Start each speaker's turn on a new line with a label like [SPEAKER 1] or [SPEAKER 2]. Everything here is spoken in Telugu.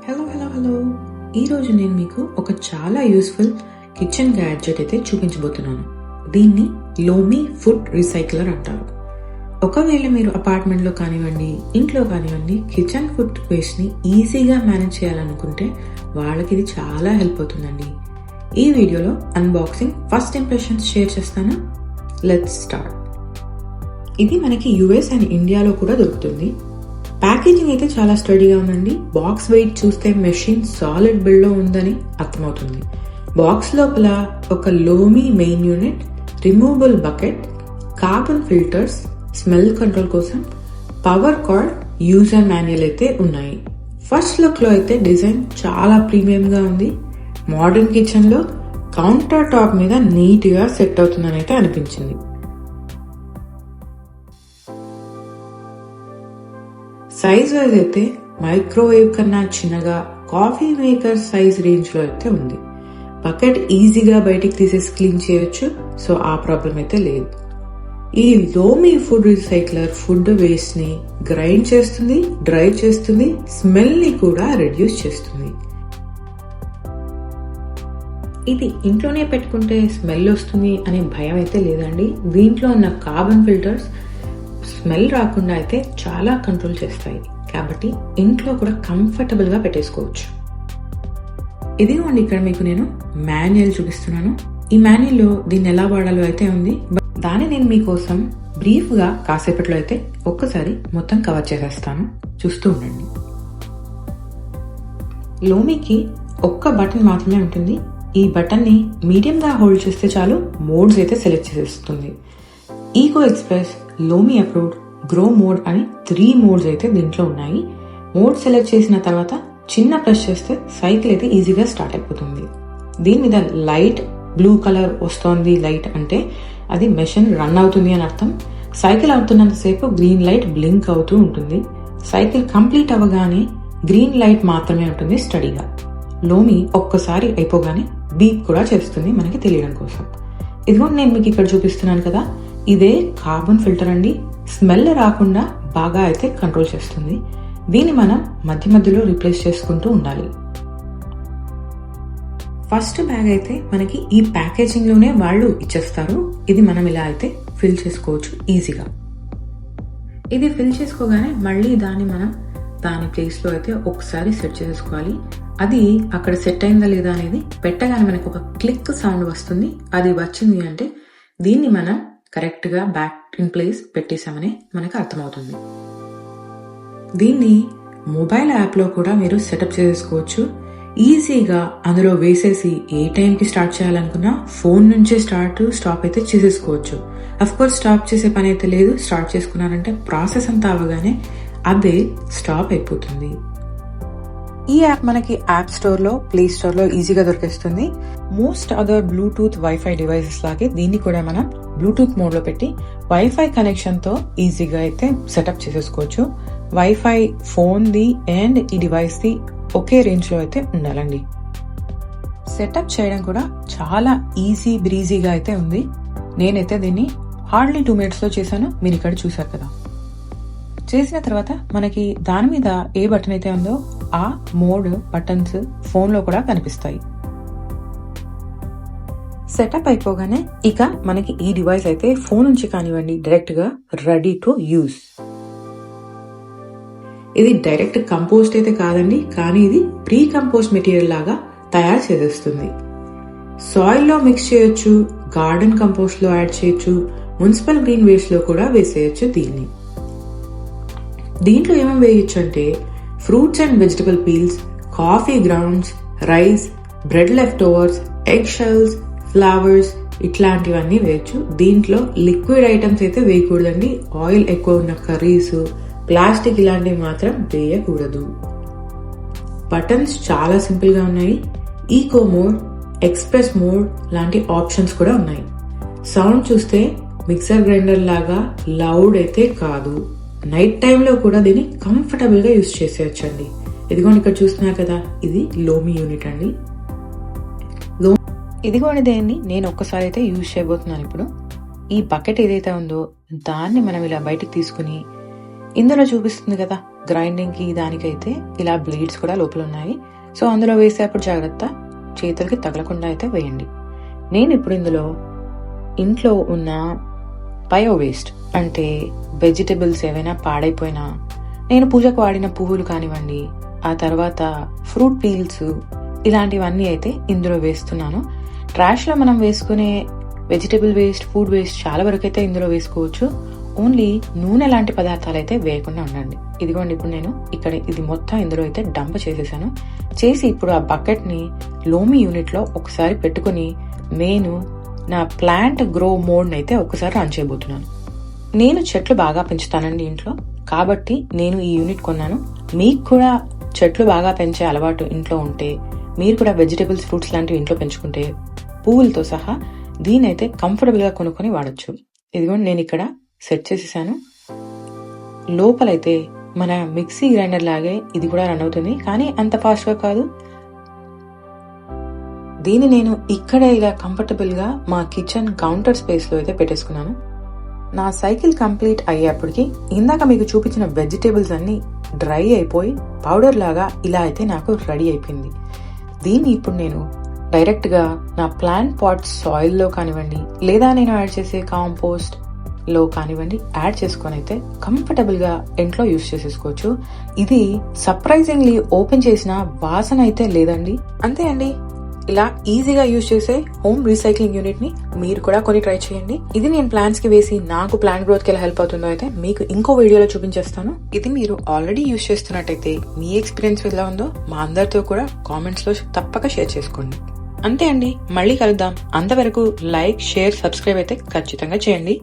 [SPEAKER 1] హలో. ఈరోజు నేను మీకు ఒక చాలా యూస్ఫుల్ కిచెన్ గ్యాడ్జెట్ అయితే చూపించబోతున్నాను. దీన్ని లోమీ ఫుడ్ రీసైక్లర్ అంటారు. ఒకవేళ మీరు అపార్ట్మెంట్లో కానివ్వండి, ఇంట్లో కానివ్వండి, కిచెన్ ఫుడ్ వేస్ట్ని ఈజీగా మేనేజ్ చేయాలనుకుంటే వాళ్ళకి ఇది చాలా హెల్ప్ అవుతుందండి. ఈ వీడియోలో అన్బాక్సింగ్, ఫస్ట్ ఇంప్రెషన్స్ షేర్ చేస్తాను. Let's start. ఇది మనకి యుఎస్ అండ్ ఇండియాలో కూడా దొరుకుతుంది. ప్యాకేజింగ్ అయితే చాలా స్టడీగా ఉందండి. బాక్స్ వెయిట్ చూస్తే మెషిన్ సాలిడ్ బిల్డ్ లో ఉందని అర్థమవుతుంది. బాక్స్ లోపల ఒక loamy main unit, removable bucket, carbon filters, smell control కోసం, పవర్ కార్డ్, యూజర్ మాన్యువల్ అయితే ఉన్నాయి. ఫస్ట్ లుక్ లో అయితే డిజైన్ చాలా ప్రీమియం గా ఉంది. మోడర్న్ కిచెన్ లో కౌంటర్ టాప్ మీద నీట్ గా సెట్ అవుతుందని అయితే అనిపించింది. సైజ్ వైజ్ అయితే మైక్రోవేవ్ కన్నా చిన్నగా కాఫీ మేకర్ సైజ్ రేంజ్ లో అయితే ఉంది. బకెట్ ఈజీగా బయటికి తీసేసి క్లీన్ చేయొచ్చు, సో ఆ ప్రాబ్లం అయితే లేదు. ఈ loamy food recycler food waste ని గ్రైండ్ చేస్తుంది, డ్రై చేస్తుంది, స్మెల్ ని కూడా రెడ్యూస్ చేస్తుంది. ఇది ఇంట్లోనే పెట్టుకుంటే స్మెల్ వస్తుంది అనే భయం అయితే లేదండి. దీంట్లో ఉన్న కార్బన్ ఫిల్టర్స్ స్మెల్ రాకుండా అయితే చాలా కంట్రోల్ చేస్తాయి, కాబట్టి ఇంట్లో కూడా కంఫర్టబుల్ గా పెట్టేసుకోవచ్చు. ఇదిగోండి, ఇక్కడ మీకు నేను మాన్యువల్ చూపిస్తున్నాను. ఈ మాన్యువల్ లో దీన్ని ఎలా వాడాలో అయితే ఉంది. దాన్ని నేను మీకోసం బ్రీఫ్ గా కాసేపట్లో అయితే ఒక్కసారి మొత్తం కవర్ చేసేస్తాను, చూస్తూ ఉండండి. లోమీకి ఒక్క బటన్ మాత్రమే ఉంటుంది. ఈ బటన్ ని మీడియం గా హోల్డ్ చేస్తే చాలు మోడ్స్ అయితే సెలెక్ట్ చేసేస్తుంది. ఈకో ఎక్స్ప్రెస్, లోమీ అప్రూవ్డ్, గ్రో మోడ్ అని 3 మోడ్స్ అయితే దీంట్లో ఉన్నాయి. మోడ్ సెలెక్ట్ చేసిన తర్వాత చిన్న ప్రెస్ చేస్తే సైకిల్ అయితే ఈజీగా స్టార్ట్ అయిపోతుంది. దీని మీద లైట్ బ్లూ కలర్ వస్తోంది. లైట్ అంటే అది మెషిన్ రన్ అవుతుంది అని అర్థం. సైకిల్ అవుతున్నంతసేపు గ్రీన్ లైట్ బ్లింక్ అవుతూ ఉంటుంది. సైకిల్ కంప్లీట్ అవ్వగానే గ్రీన్ లైట్ మాత్రమే ఉంటుంది స్టడీగా. లోమీ ఒక్కసారి అయిపోగానే బీప్ కూడా చేస్తుంది మనకి తెలియడం కోసం. ఇదిగో నేను మీకు ఇక్కడ చూపిస్తున్నాను కదా, ఇదే కార్బన్ ఫిల్టర్ అండి. స్మెల్ రాకుండా బాగా అయితే కంట్రోల్ చేస్తుంది. దీన్ని మనం మధ్య మధ్యలో రీప్లేస్ చేసుకుంటూ ఉండాలి. ఫస్ట్ బ్యాగ్ అయితే మనకి ఈ ప్యాకేజింగ్ లోనే వాళ్ళు ఇచ్చేస్తారు. ఇది మనం ఇలా అయితే ఫిల్ చేసుకోవచ్చు ఈజీగా. ఇది ఫిల్ చేసుకోగానే మళ్ళీ దాని ప్లేస్ లో అయితే ఒకసారి సెట్ చేసుకోవాలి. అది అక్కడ సెట్ అయిందా లేదా అనేది పెట్టగానే మనకు ఒక క్లిక్ సౌండ్ వస్తుంది. అది వచ్చింది అంటే దీన్ని మనం కరెక్ట్ గా బ్యాక్ ఇన్ ప్లేస్ పెట్టేశామని మనకు అర్థమవుతుంది. దీన్ని మొబైల్ యాప్ లో కూడా మీరు సెటప్ చేసుకోవచ్చు. ఈజీగా అందులో వేసేసి ఏ టైంకి స్టార్ట్ చేయాలనుకున్నా ఫోన్ నుంచే స్టాప్ అయితే చేసేసుకోవచ్చు. అఫ్ కోర్స్ స్టాప్ చేసే పని అయితే లేదు. స్టార్ట్ చేసుకున్నారంటే ప్రాసెస్ అంతా అవగానే అదే స్టాప్ అయిపోతుంది. ఈ యాప్ మనకి యాప్ స్టోర్ లో, ప్లే స్టోర్ లో ఈజీగా దొరికేస్తుంది. Most other Bluetooth WiFi devices లాగే దీన్ని కూడా మనం బ్లూటూత్ మోడ్ లో పెట్టి వైఫై కనెక్షన్ తో ఈజీగా అయితే సెటప్ చేసేసుకోవచ్చు. వైఫై ఫోన్ ది అండ్ ఈ డివైస్ ది ఒకే రేంజ్ లో అయితే ఉండాలండి. సెటప్ చేయడం కూడా చాలా ఈజీ బ్రీజీగా అయితే ఉంది. నేనైతే దీన్ని హార్డ్లీ 2 minutes లో చేశాను. మీరు ఇక్కడ చూసారు కదా. చేసిన తర్వాత మనకి దాని మీద ఏ బటన్ అయితే ఉందో ఆ మోడ్ బటన్స్ ఫోన్ లో కూడా కనిపిస్తాయి. సెటప్ అయిపోగానే ఇక మనకి ఈ డివైస్ అయితే ఫోన్ నుంచి కానివ్వండి డైరెక్ట్ గా రెడీ టు యూజ్. ఇది డైరెక్ట్ కంపోస్ట్ అయితే కాదండి, కానీ ఇది ప్రీ కంపోస్ట్ మెటీరియల్ లాగా తయారు చేసేస్తుంది. సాయిల్ లో మిక్స్ చేయొచ్చు, గార్డెన్ కంపోస్ట్ లో యాడ్ చేయొచ్చు, మున్సిపల్ గ్రీన్ వేస్ట్ లో కూడా వేసేయచ్చు. దీంట్లో ఏమేమి వేయొచ్చు అంటే fruits and vegetable peels, coffee grounds, rice, bread left overs, egg shells, flowers ఇట్లాంటివన్నీ వేయచ్చు. దీంట్లో లిక్విడ్ ఐటమ్స్ అయితే వేయకూడదండి. ఆయిల్ ఎక్కువ ఉన్న కర్రీస్, ప్లాస్టిక్ ఇలాంటివి మాత్రం వేయకూడదు. బటన్స్ చాలా సింపుల్ గా ఉన్నాయి. ఈకో మోడ్, ఎక్స్ప్రెస్ మోడ్ లాంటి ఆప్షన్స్ కూడా ఉన్నాయి. సౌండ్ చూస్తే మిక్సర్ గ్రైండర్ లాగా లౌడ్ అయితే కాదు. నైట్ టైంలో కూడా దీన్ని కంఫర్టబుల్ గా యూజ్ చేసేయచ్చండి. ఇదిగోండి ఇక్కడ చూస్తున్నారు కదా, ఇది లోమీ యూనిట్ అండి. ఇదిగోండి దేన్ని నేను ఒక్కసారి అయితే యూజ్ చేయబోతున్నాను ఇప్పుడు. ఈ బకెట్ ఏదైతే ఉందో దాన్ని మనం ఇలా బయటకు తీసుకుని ఇందులో చూపిస్తుంది కదా గ్రైండింగ్కి దానికైతే ఇలా బ్లేడ్స్ కూడా లోపల ఉన్నాయి. సో అందులో వేసేటప్పుడు జాగ్రత్త, చేతులకి తగలకుండా అయితే వేయండి. నేను ఇప్పుడు ఇందులో ఇంట్లో ఉన్న బయో వేస్ట్ అంటే వెజిటబుల్స్ ఏవైనా పాడైపోయినా, నేను పూజకు వాడిన పువ్వులు కానివ్వండి, ఆ తర్వాత ఫ్రూట్ పీల్స్ ఇలాంటివన్నీ అయితే ఇందులో వేస్తున్నాను. ట్రాష్లో మనం వేసుకునే వెజిటబుల్ వేస్ట్, ఫుడ్ వేస్ట్ చాలా వరకు అయితే ఇందులో వేసుకోవచ్చు. ఓన్లీ నూనె లాంటి పదార్థాలు అయితే వేయకుండా ఉండండి. ఇదిగోండి, ఇప్పుడు నేను ఇక్కడ ఇది మొత్తం ఇందులో అయితే డంప్ చేసేసాను. చేసి ఇప్పుడు ఆ బకెట్ని లోమి యూనిట్లో ఒకసారి పెట్టుకుని నేను నా ప్లాంట్ గ్రో మోడ్ని అయితే ఒకసారి రన్ చేయబోతున్నాను. నేను చెట్లు బాగా పెంచుతానండి ఇంట్లో, కాబట్టి నేను ఈ యూనిట్ కొన్నాను. మీకు కూడా చెట్లు బాగా పెంచే అలవాటు ఇంట్లో ఉంటే, మీరు కూడా వెజిటబుల్స్, ఫ్రూట్స్ లాంటివి ఇంట్లో పెంచుకుంటే పువ్వులతో సహా దీని అయితే కంఫర్టబుల్గా కొనుక్కొని వాడచ్చు. ఇదిగోండి, నేను ఇక్కడ సెట్ చేసేసాను. లోపలైతే మన మిక్సీ గ్రైండర్ లాగే ఇది కూడా రన్ అవుతుంది, కానీ అంత ఫాస్ట్గా కాదు. దీన్ని నేను ఇక్కడే ఇలా కంఫర్టబుల్గా మా కిచెన్ కౌంటర్ స్పేస్లో అయితే పెట్టేసుకున్నాను. నా సైకిల్ కంప్లీట్ అయ్యేప్పటికి ఇందాక మీకు చూపించిన వెజిటేబుల్స్ అన్ని డ్రై అయిపోయి పౌడర్ లాగా ఇలా అయితే నాకు రెడీ అయిపోయింది. దీన్ని ఇప్పుడు నేను డైరెక్ట్గా నా ప్లాంట్ పాట్ సాయిల్లో కానివ్వండి, లేదా నేను యాడ్ చేసే కాంపోస్ట్ లో కానివ్వండి యాడ్ చేసుకొని అయితే కంఫర్టబుల్గా ఇంట్లో యూజ్ చేసేసుకోవచ్చు. ఇది సర్ప్రైజింగ్లీ ఓపెన్ చేసిన వాసన అయితే లేదండి. అంతే అండి, ఇలా ఈజీగా యూజ్ చేసే హోమ్ రీసైక్లింగ్ యూనిట్ ని మీరు కూడా కొని ట్రై చేయండి. ఇది నేను ప్లాంట్స్ కి వేసి నాకు ప్లాంట్ గ్రోత్ కి ఎలా హెల్ప్ అవుతుందో అయితే మీకు ఇంకో వీడియోలో చూపించేస్తాను. ఇది మీరు ఆల్రెడీ యూజ్ చేస్తున్నట్టయితే మీ ఎక్స్పీరియన్స్ ఎలా ఉందో మా అందరితో కూడా కామెంట్స్ లో తప్పక షేర్ చేసుకోండి. అంతే అండి, మళ్ళీ కలుద్దాం. అంతవరకు లైక్, షేర్, సబ్స్క్రైబ్ అయితే ఖచ్చితంగా చేయండి.